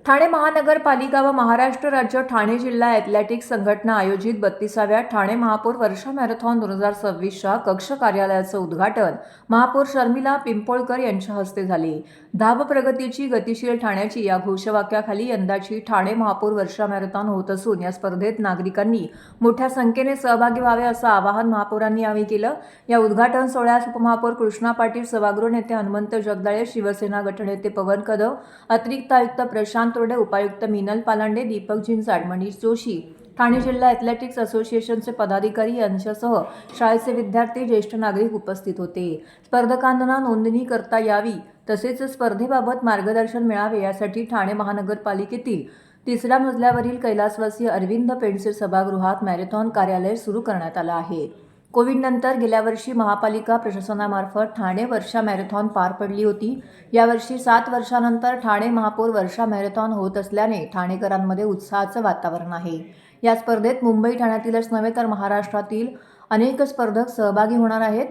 ठाणे महानगरपालिका व महाराष्ट्र राज्य ठाणे जिल्हा ॲथलेटिक्स संघटना आयोजित 32व्या ठाणे महापौर वर्षा मॅरेथॉन 2026च्या कक्ष कार्यालयाचं उद्घाटन महापौर शर्मिला पिंपोळकर यांच्या हस्ते झाले. धाव प्रगतीची गतिशील ठाण्याची या घोषवाक्याखाली यंदाची ठाणे महापौर वर्षा मॅरेथॉन होत असून या स्पर्धेत नागरिकांनी मोठ्या संख्येने सहभागी व्हावे असं आवाहन महापौरांनी यावेळी केलं. या उद्घाटन सोहळ्यास उपमहापौर कृष्णा पाटील, सभागृह नेते हनुमंत जगदाळे, शिवसेना गटनेते पवन कदम, अतिरिक्त आयुक्त प्रशांत तोरडे, उपायुक्त मिनल पालांडे, दीपक झिंजाड, मनीष जोशी, ठाणे जिल्हा ॲथलेटिक्स असोसिएशनचे पदाधिकारी यांच्यासह शाळेचे विद्यार्थी, ज्येष्ठ नागरिक उपस्थित होते. स्पर्धकांना नोंदणी करता यावी तसेच स्पर्धेबाबत मार्गदर्शन मिळावे यासाठी ठाणे महानगरपालिकेतील 3ऱ्या मजल्यावरील कैलासवासी अरविंद पेंडसे सभागृहात मॅरेथॉन कार्यालय सुरू करण्यात आलं आहे. कोविडनंतर गेल्या वर्षी महापालिका प्रशासनामार्फत ठाणे वर्षा मॅरेथॉन पार पडली होती. यावर्षी 7 वर्षांनंतर ठाणे महापौर वर्षा मॅरेथॉन होत असल्याने ठाणेकरांमध्ये उत्साहाचं वातावरण आहे. या स्पर्धेत मुंबई, ठाण्यातीलच नव्हे तर महाराष्ट्रातील अनेक स्पर्धक सहभागी होणार आहेत.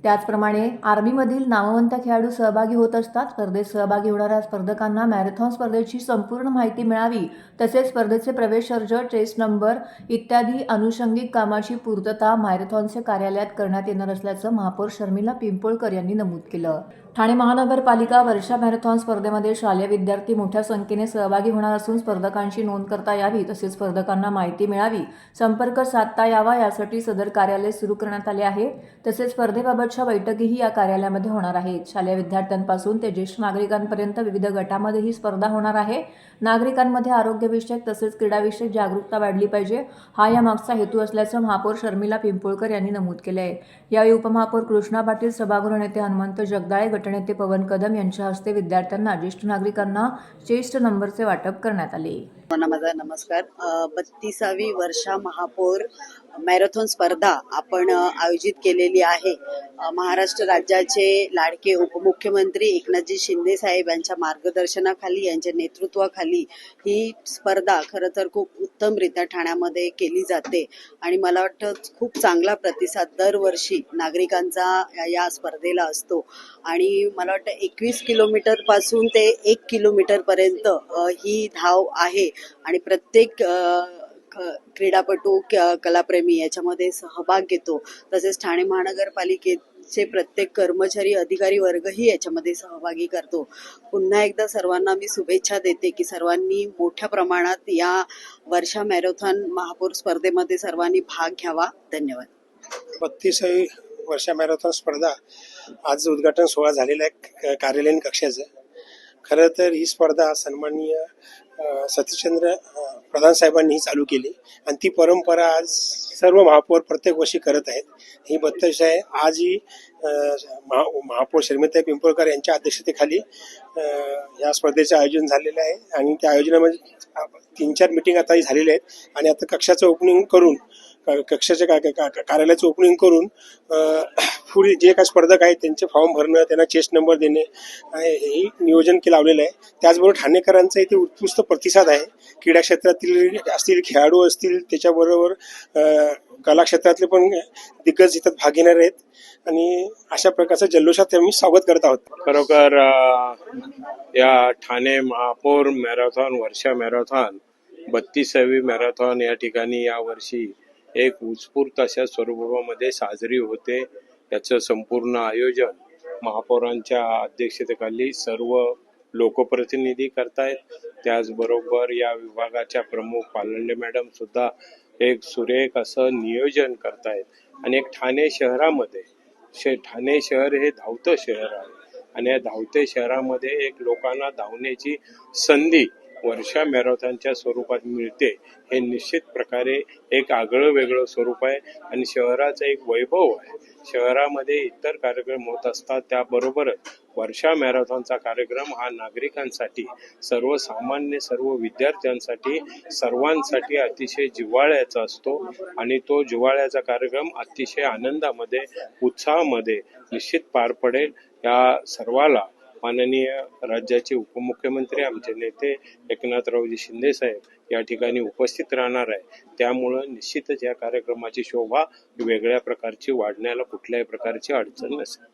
त्याचप्रमाणे आर्मीमधील नामवंत खेळाडू सहभागी होत असतात. स्पर्धेत सहभागी होणाऱ्या स्पर्धकांना मॅरेथॉन स्पर्धेची संपूर्ण माहिती मिळावी तसेच स्पर्धेचे प्रवेश अर्ज, टेस्ट नंबर इत्यादी अनुषंगिक कामाची पूर्तता मॅरेथॉनचे कार्यालयात करण्यात येणार असल्याचं महापौर शर्मिला पिंपोळकर यांनी नमूद केलं. ठाणे महानगरपालिका वर्षा मॅरेथॉन स्पर्धेमध्ये शालेय विद्यार्थी मोठ्या संख्येने सहभागी होणार असून स्पर्धकांची नोंद करता यावी तसेच स्पर्धकांना माहिती मिळावी, संपर्क साधता यावा यासाठी सदर कार्यालय सुरू करण्यात आले आहे. तसेच स्पर्धेबाबतच्या बैठकीही या कार्यालयामध्ये होणार आहेत. शालेय विद्यार्थ्यांपासून ते ज्येष्ठ नागरिकांपर्यंत विविध गटामध्ये ही स्पर्धा होणार आहे. नागरिकांमध्ये आरोग्यविषयक तसेच क्रीडाविषयक जागरूकता वाढली पाहिजे, हा यामागचा हेतू असल्याचं महापौर शर्मिला पिंपोळकर यांनी नमूद केलं आहे. यावेळी उपमहापौर कृष्णा पाटील, सभागृह नेते हनुमंत जगदाळे, गटनेते पवन कदम यांच्या हस्ते विद्यार्थ्यांना, ज्येष्ठ नागरिकांना चेस्ट नंबरचे वाटप करण्यात आले. माझा नमस्कार. 32वी वर्षा महापौर मॅरेथॉन स्पर्धा आपण आयोजित केलेली आहे. महाराष्ट्र राज्याचे लाडके उपमुख्यमंत्री एकनाथजी शिंदे साहेब यांच्या मार्गदर्शनाखाली, यांच्या नेतृत्वाखाली ही स्पर्धा खरं तर खूप उत्तमरित्या ठाण्यामध्ये केली जाते आणि मला वाटतं खूप चांगला प्रतिसाद दरवर्षी नागरिकांचा या स्पर्धेला असतो आणि मला वाटतं 21 किलोमीटर पासून ते 1 किलोमीटर पर्यंत ही धाव आहे आणि प्रत्येक क्रीडापटू, कलाप्रेमी याच्यामध्ये सहभाग घेतो. तसेच ठाणे महानगरपालिकेचे प्रत्येक कर्मचारी, अधिकारी वर्गही याच्यामध्ये सहभागी करतो. पुन्हा एकदा सर्वांना मी शुभेच्छा देते की सर्वांनी मोठ्या प्रमाणात या वर्षा मॅरेथॉन महापौर स्पर्धेमध्ये सर्वांनी भाग घ्यावा. धन्यवाद. 32वी वर्षा मॅरेथॉन स्पर्धा आज उद्घाटन सोहळा झालेला आहे कार्यालयीन कक्षाचं. खरं तर ही स्पर्धा सन्माननीय सतीशचंद्र प्रधान साहेबांनी चालू केली आणि ती परंपरा आज सर्व महापौर प्रत्येक वर्षी करत आहेत. ही 32 आहे. आज ही महापौर शर्मिला पिंपोळकर यांच्या अध्यक्षतेखाली या स्पर्धेचं आयोजन झालेलं आहे आणि त्या आयोजनामध्ये 3-4 मीटिंग आता झालेल्या आहेत आणि आता कक्षाचं ओपनिंग करून, कक्षाच्या कार्यालयाचं ओपनिंग करून पुढे जे काही स्पर्धक आहेत त्यांचे फॉर्म भरणं, त्यांना चेस्ट नंबर देणे हे नियोजन लावलेलं आहे. त्याचबरोबर ठाणेकरांचा इथे उत्कृष्ट प्रतिसाद आहे. क्रीडा क्षेत्रातील असतील, खेळाडू असतील, त्याच्याबरोबर कला क्षेत्रातले पण दिग्गज इथं भाग घेणार आहेत आणि अशा प्रकारचं जल्लोषात आम्ही स्वागत करत आहोत. खरोखर या ठाणे महापौर मॅरेथॉन, वर्षा मॅरेथॉन 32वी मॅरेथॉन या ठिकाणी यावर्षी एक उत्स्फूर्त अशा स्वरूपामध्ये साजरी होते. याचं संपूर्ण आयोजन महापौरांच्या अध्यक्षतेखाली सर्व लोकप्रतिनिधी करतायत. त्याचबरोबर या विभागाच्या प्रमुख पालंडे मॅडम सुद्धा एक सुरेख असं नियोजन करतायत आणि एक ठाणे शहरामध्ये, ठाणे शहर हे धावतं शहर आहे आणि या धावते शहरामध्ये एक लोकांना धावण्याची संधी वर्षा मॅरेथॉनच्या स्वरूपात मिळते. हे निश्चित प्रकारे एक आगळं वेगळं स्वरूप आहे आणि शहराचं एक वैभव आहे. शहरामध्ये इतर कार्यक्रम होत असतात, त्याबरोबरच वर्षा मॅरेथॉनचा कार्यक्रम हा नागरिकांसाठी, सर्वसामान्य सर्व विद्यार्थ्यांसाठी, सर्वांसाठी अतिशय जिव्हाळ्याचा असतो आणि तो जिव्हाळ्याचा कार्यक्रम अतिशय आनंदामध्ये, उत्साहामध्ये निश्चित पार पडेल. या सर्वाला माननीय राज्याचे उपमुख्यमंत्री, आमचे नेते एकनाथरावजी शिंदे साहेब या ठिकाणी उपस्थित राहणार आहे. त्यामुळं निश्चितच या कार्यक्रमाची शोभा वेगळ्या प्रकारची वाढण्याला कुठल्याही प्रकारची अडचण नसेल.